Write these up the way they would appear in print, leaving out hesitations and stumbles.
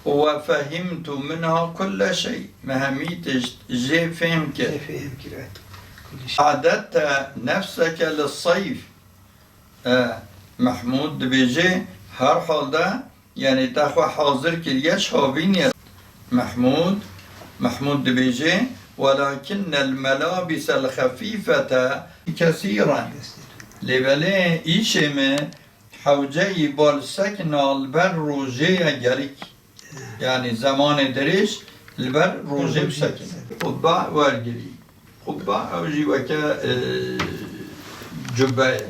وفهمت منها كل شيء مهميتش جي فهم كده فهم كده كل شيء. أعددت نفسك للصيف محمود بيجي هر حال ده يعني تاخو حاضر كريش هاوين محمود بيجي ولكن الملابس الخفيفة كثيرا لبلي إيشما حوجي بالسكن البر روجي جريك يعني زمان دريش البر روجي بسكن قبع ورقري قبع أو جيوكا جبايك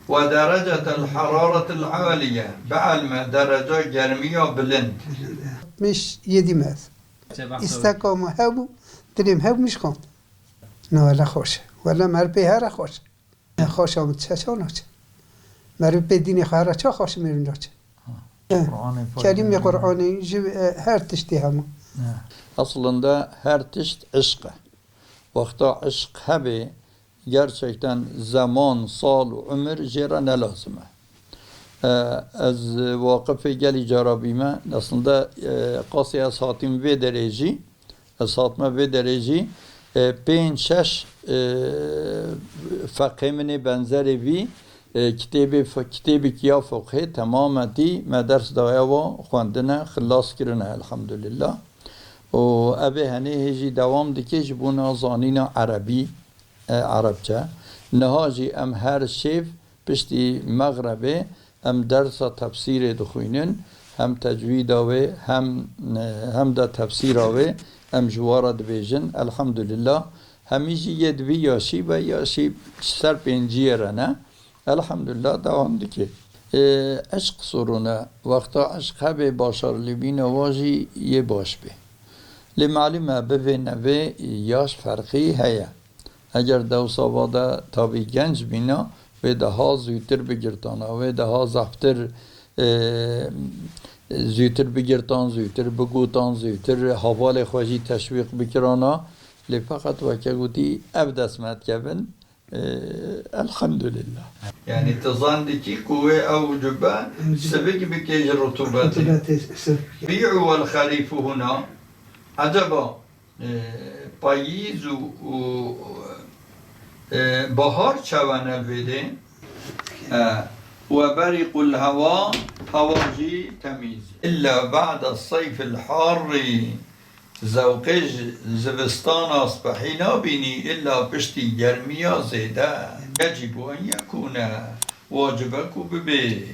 ودرجة الحرارة العالية بعلم درجة جرمية بلند مش يديمات استقام هبو دريم هب مش خون نه ولا خوش ولا مربي هر خوش نه خوش آمد چشانات مربي دینی خواهر چه خوش میرون جاچه کلمه قرآنی her tişti همون Aslında her tişt aşkı. Vakta aşk hebi gerçekten zaman, sal, ömür jera ne lazım? Az vakıfı geli carabime aslında kasıya saatim ve derece saatme ve derece 5-6 fakimine benzeri bir kitabı kiya fıkhı tamamen di meders dayava خوندنه خلاص کرنه الحمدلله و ابي هني هجي دوام دكيش بونا زانينا عربي عربچه نهاجي ام هر شيف بشتي مغربي ام درس تفسير دخوينن هم تجويد اوي هم دا تفسير اوي ام جوارا دبيجن الحمدلله هميجي يدوي ياشي و ياشي سر بنجيرنا elhamdülillah devam dike. Aşk soruna vakta aşk habe başarılı bir nevaji ye baş be. Li malime be neve yaş farkı heye. Eğer devsavada tabi genç bina ve daha zütür bigirtana ve daha zaftır zütür bigirtan zütür bigutan zütür havale xwaji teşvik bikirana li fakat veke guti ev desmet kevin elhamdülillah. Yani tazandaki kuvve ev cübbe sebek bikej rutubati. Bi'u vel harifu huna acaba payiz u bahar çavan elvede وبرق الهواء هواجي تميز إلا بعد الصيف الحار زوقج زبستان أصبحنا بني إلا بشتي جرمية زيدا يجب أن يكون واجبك ببي